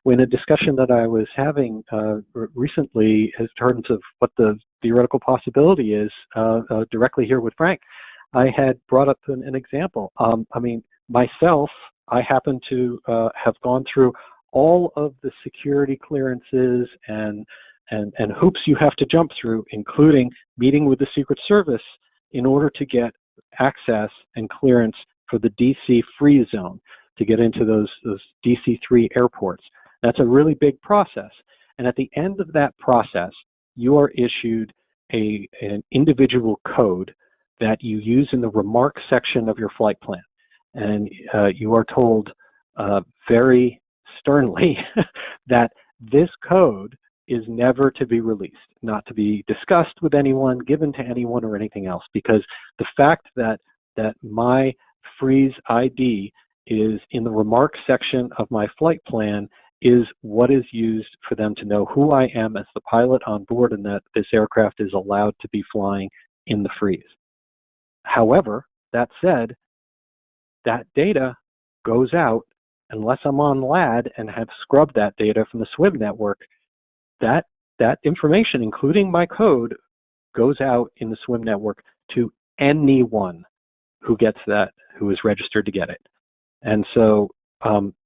In a discussion that I was having recently in terms of what the theoretical possibility is directly here with Frank, I had brought up an example. I mean, myself, I happen to have gone through all of the security clearances and hoops you have to jump through, including meeting with the Secret Service in order to get access and clearance for the DC free zone to get into those DC-3 airports. That's a really big process. And at the end of that process, you are issued an individual code that you use in the remarks section of your flight plan. And you are told very sternly that this code is never to be released, not to be discussed with anyone, given to anyone, or anything else, because the fact that my freeze ID is in the remarks section of my flight plan is what is used for them to know who I am as the pilot on board and that this aircraft is allowed to be flying in the freeze. However, that said, that data goes out unless I'm on LAD and have scrubbed that data from the SWIM network. That information, including my code, goes out in the SWIM network to anyone who gets that, who is registered to get it. And so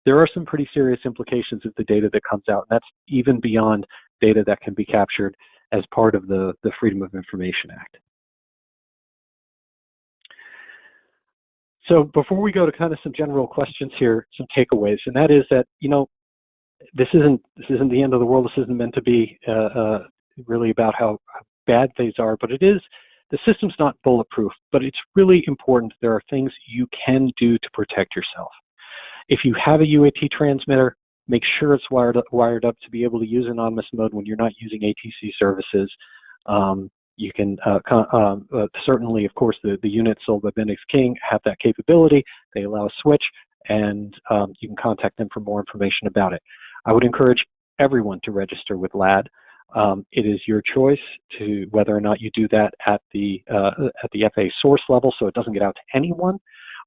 there are some pretty serious implications of the data that comes out. And that's even beyond data that can be captured as part of the Freedom of Information Act. So before we go to kind of some general questions here, some takeaways, and that is that, you know, this isn't the end of the world. This isn't meant to be really about how bad things are, but it is. The system's not bulletproof, but it's really important. There are things you can do to protect yourself. If you have a UAT transmitter, make sure it's wired up to be able to use anonymous mode when you're not using ATC services. You can certainly, of course, the units sold by BendixKing have that capability. They allow a switch, and you can contact them for more information about it. I would encourage everyone to register with LAD. It is your choice to whether or not you do that at the FAA source level, so it doesn't get out to anyone,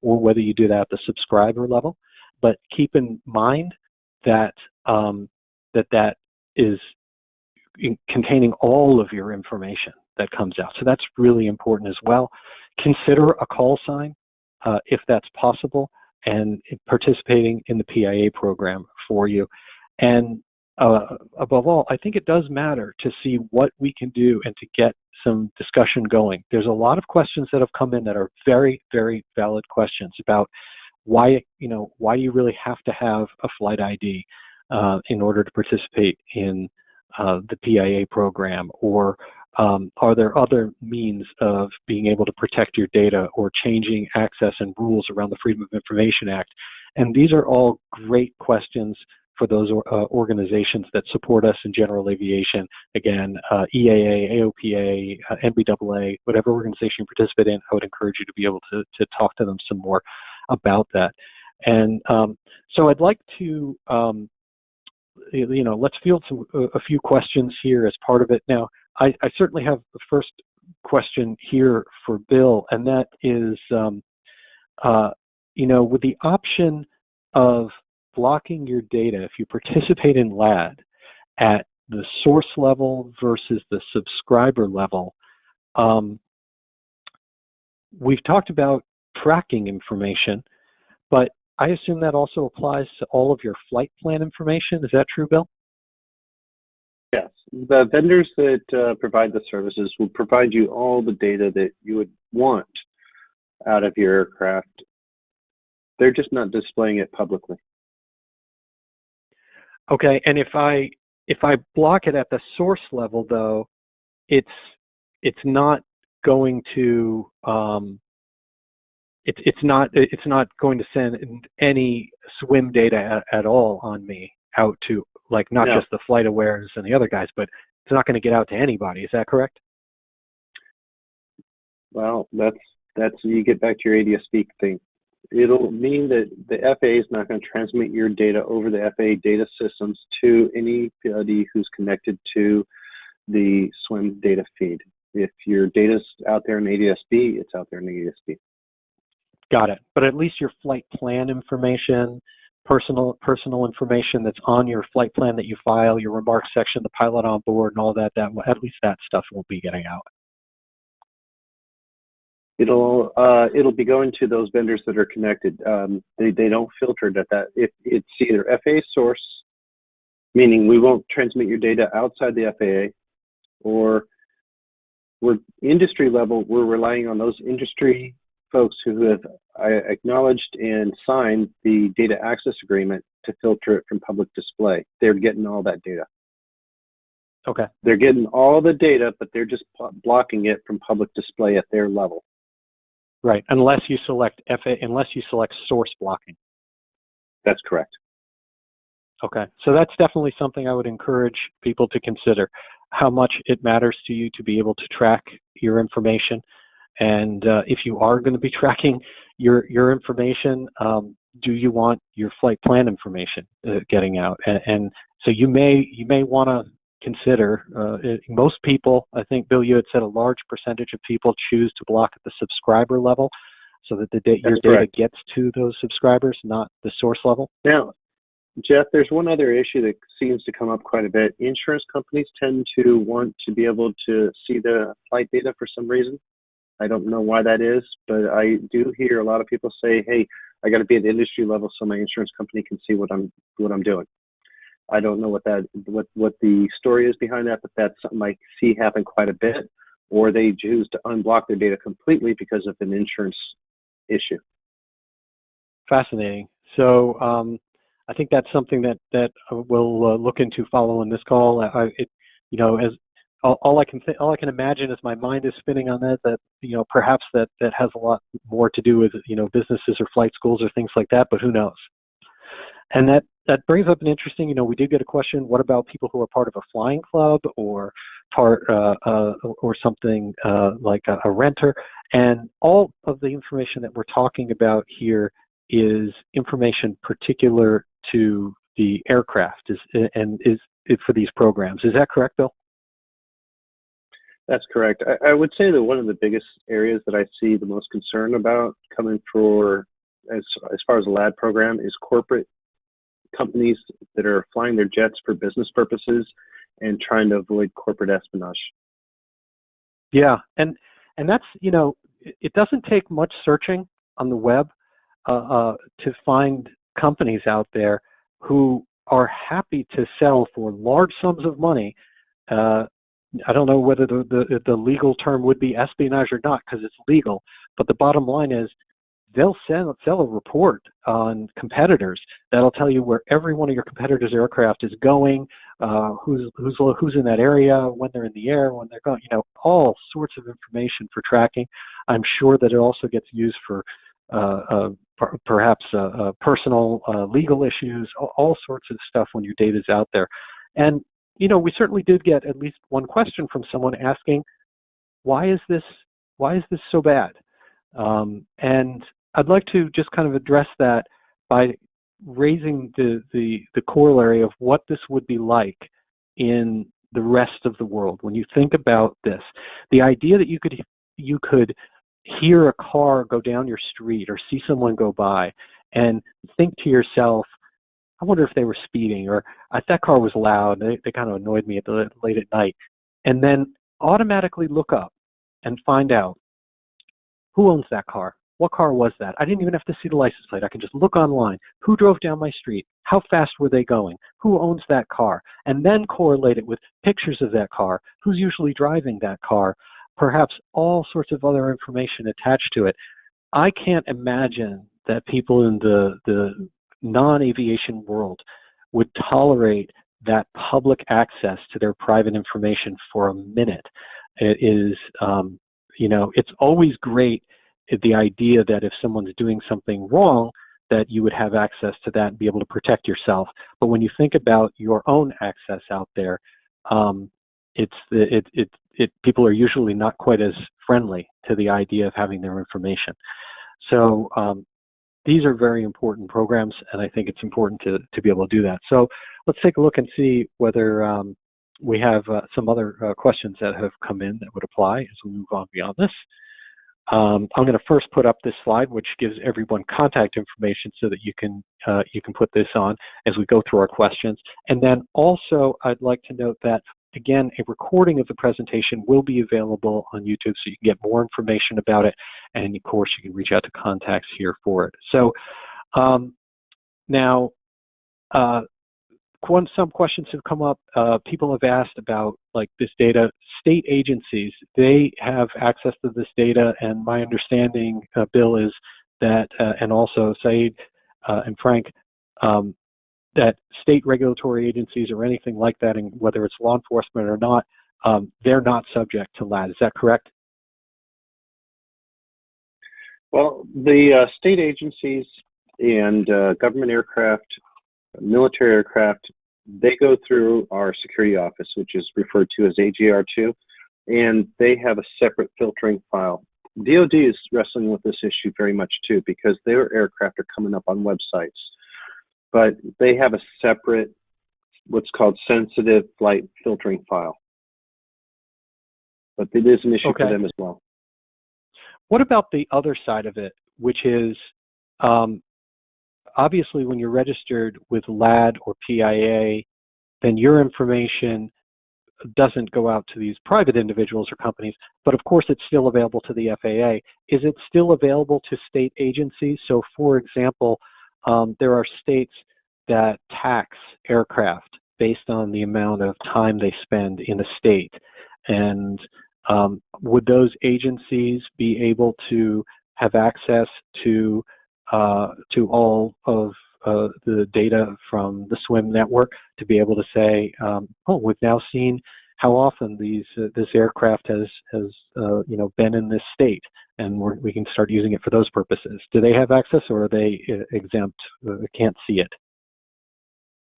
or whether you do that at the subscriber level. But keep in mind that that is containing all of your information that comes out. So that's really important as well. Consider a call sign if that's possible, and participating in the PIA program for you. And above all, I think it does matter to see what we can do and to get some discussion going. There's a lot of questions that have come in that are very, very valid questions about why you really have to have a flight ID in order to participate in the PIA program, or are there other means of being able to protect your data or changing access and rules around the Freedom of Information Act? And these are all great questions for those organizations that support us in general aviation. Again, EAA, AOPA, NBAA, whatever organization you participate in, I would encourage you to be able to talk to them some more about that. And so I'd like to, let's field a few questions here as part of it. Now, I certainly have the first question here for Bill, and that is, with the option of blocking your data, if you participate in LAD at the source level versus the subscriber level, we've talked about tracking information, but I assume that also applies to all of your flight plan information. Is that true, Bill? Yes. The vendors that provide the services will provide you all the data that you would want out of your aircraft. They're just not displaying it publicly. Okay, and if I block it at the source level, though, it's not going to it's not going to send any swim data at all on me out to, like, not No. just the flight awares and the other guys, but it's not going to get out to anybody. Is that correct? Well, that's you get back to your ADS-B thing. It'll mean that the FAA is not going to transmit your data over the FAA data systems to anybody who's connected to the swim data feed. If your data's out there in ADS-B, it's out there in ADS-B. Got it. But at least your flight plan information, personal information that's on your flight plan that you file, your remarks section, the pilot on board, and all that, at least that stuff will be getting out. It'll be going to those vendors that are connected. They don't filter it at that. If it's either FAA source, meaning we won't transmit your data outside the FAA, or we're industry level, we're relying on those industry folks who have acknowledged and signed the data access agreement to filter it from public display. They're getting all that data. Okay. They're getting all the data, but they're just blocking it from public display at their level. Right, unless you select source blocking. That's correct. Okay, so that's definitely something I would encourage people to consider, how much it matters to you to be able to track your information. And if you are going to be tracking your information, do you want your flight plan information getting out? And so you may want to consider, most people, I think, Bill, you had said a large percentage of people choose to block at the subscriber level so that your data gets to those subscribers, not the source level. Now, Jeff, there's one other issue that seems to come up quite a bit. Insurance companies tend to want to be able to see the flight data for some reason. I don't know why that is, but I do hear a lot of people say, hey, I got to be at the industry level so my insurance company can see what I'm doing. I don't know what the story is behind that, but that's something I see happen quite a bit. Or they choose to unblock their data completely because of an insurance issue. Fascinating. So I think that's something that we'll look into following this call. As all I can imagine is my mind is spinning on that perhaps that has a lot more to do with businesses or flight schools or things like that, but who knows? And that brings up an interesting, we did get a question, what about people who are part of a flying club or part or something like a renter? And all of the information that we're talking about here is information particular to the aircraft is for these programs. Is that correct, Bill? That's correct. I would say that one of the biggest areas that I see the most concern about coming for as far as the LAD program is corporate companies that are flying their jets for business purposes and trying to avoid corporate espionage. Yeah, and that's, it doesn't take much searching on the web to find companies out there who are happy to sell for large sums of money. I don't know whether the legal term would be espionage or not because it's legal, but the bottom line is they'll sell a report on competitors that'll tell you where every one of your competitors' aircraft is going, who's in that area, when they're in the air, when they're going, all sorts of information for tracking. I'm sure that it also gets used for perhaps personal legal issues, all sorts of stuff when your data's out there. And we certainly did get at least one question from someone asking, why is this so bad? And I'd like to just kind of address that by raising the corollary of what this would be like in the rest of the world. When you think about this, the idea that you could hear a car go down your street or see someone go by and think to yourself, I wonder if they were speeding, or that car was loud, they kind of annoyed me late at night, and then automatically look up and find out who owns that car. What car was that? I didn't even have to see the license plate. I can just look online. Who drove down my street? How fast were they going? Who owns that car? And then correlate it with pictures of that car. Who's usually driving that car? Perhaps all sorts of other information attached to it. I can't imagine that people in the non-aviation world would tolerate that public access to their private information for a minute. It is, it's always great the idea that if someone's doing something wrong, that you would have access to that and be able to protect yourself. But when you think about your own access out there, people are usually not quite as friendly to the idea of having their information. So these are very important programs, and I think it's important to be able to do that. So let's take a look and see whether we have some other questions that have come in that would apply as we move on beyond this. I'm going to first put up this slide, which gives everyone contact information so that you can put this on as we go through our questions. And then also, I'd like to note that, again, a recording of the presentation will be available on YouTube, so you can get more information about it. And of course, you can reach out to contacts here for it. So now, some questions have come up. People have asked about this data. State agencies, they have access to this data, and my understanding, Bill, is that, and also Saeed and Frank, that state regulatory agencies or anything like that, and whether it's law enforcement or not, they're not subject to LAD. Is that correct? Well, the state agencies and government aircraft, military aircraft, they go through our security office, which is referred to as AGR2, and they have a separate filtering file. DoD is wrestling with this issue very much too, because their aircraft are coming up on websites, but they have a separate, what's called sensitive flight filtering file. But it is an issue for them as well. What about the other side of it, which is, obviously, when you're registered with LAD or PIA, then your information doesn't go out to these private individuals or companies, but of course it's still available to the FAA. Is it still available to state agencies? So, for example, there are states that tax aircraft based on the amount of time they spend in a state. And would those agencies be able to have access to all of the data from the SWIM network to be able to say, oh, we've now seen how often this aircraft has been in this state, and we can start using it for those purposes. Do they have access, or are they exempt? Can't see it?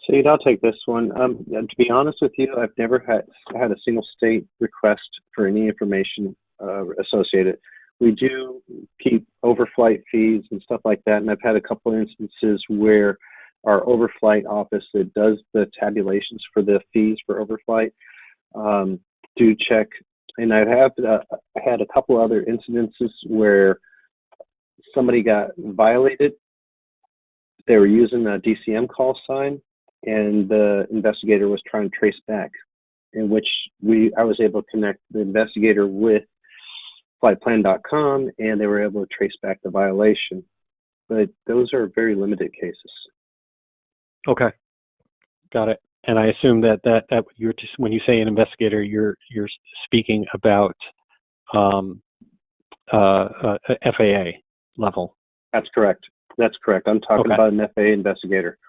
So I'll take this one. To be honest with you, I've never had a single state request for any information associated. We do keep overflight fees and stuff like that, and I've had a couple of instances where our overflight office that does the tabulations for the fees for overflight do check. And I've had a couple other incidences where somebody got violated. They were using a DCM call sign, and the investigator was trying to trace back, in which I was able to connect the investigator with flightplan.com, and they were able to trace back the violation. But those are very limited cases. Okay, got it. And I assume that you're just, when you say an investigator, you're speaking about FAA level. That's correct. That's correct. I'm talking about an FAA investigator.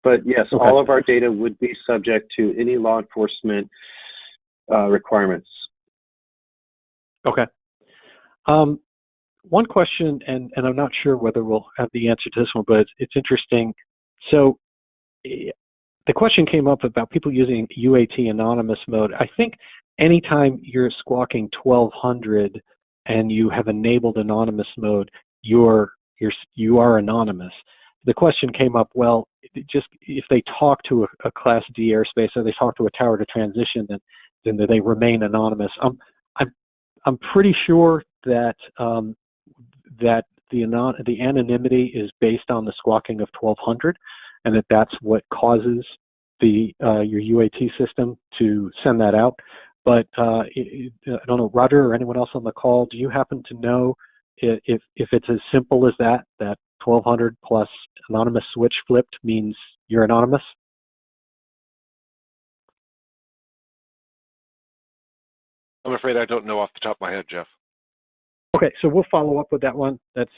But yes, all of our data would be subject to any law enforcement requirements. Okay. One question, and I'm not sure whether we'll have the answer to this one, but it's interesting. So the question came up about people using UAT anonymous mode. I think anytime you're squawking 1200 and you have enabled anonymous mode, you are anonymous. The question came up, well, just if they talk to a Class D airspace or they talk to a tower to transition, then they remain anonymous. I'm pretty sure that that the anonymity is based on the squawking of 1200, and that's what causes your UAT system to send that out. But I don't know, Roger or anyone else on the call, do you happen to know if it's as simple as that 1200 plus anonymous switch flipped means you're anonymous? I'm afraid I don't know off the top of my head, Jeff. Okay, so we'll follow up with that one. That's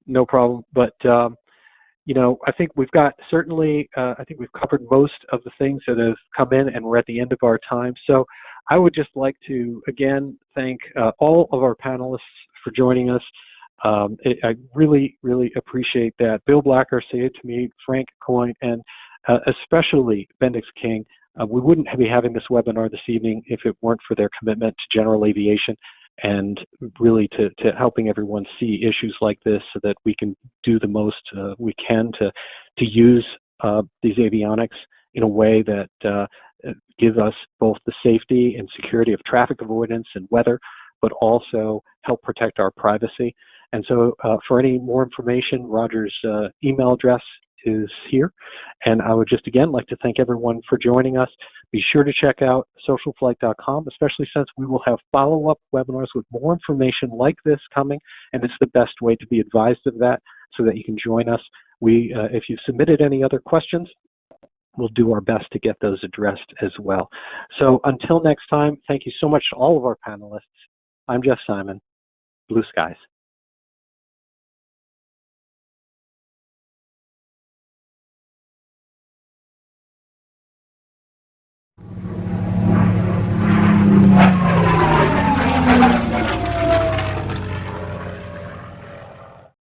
no problem. But I think we've got I think we've covered most of the things that have come in, and we're at the end of our time. So I would just like to again thank all of our panelists for joining us. I really, really appreciate that. Bill Blacker, Sayed Tamid, Frank Coyne, and especially BendixKing. We wouldn't be having this webinar this evening if it weren't for their commitment to general aviation and really to helping everyone see issues like this so that we can do the most we can to use these avionics in a way that gives us both the safety and security of traffic avoidance and weather, but also help protect our privacy. And so for any more information, Roger's email address is here. And I would just again like to thank everyone for joining us. Be sure to check out SocialFlight.com, especially since we will have follow-up webinars with more information like this coming, and it's the best way to be advised of that so that you can join us. If you've submitted any other questions, we'll do our best to get those addressed as well. So until next time, thank you so much to all of our panelists. I'm Jeff Simon. Blue skies.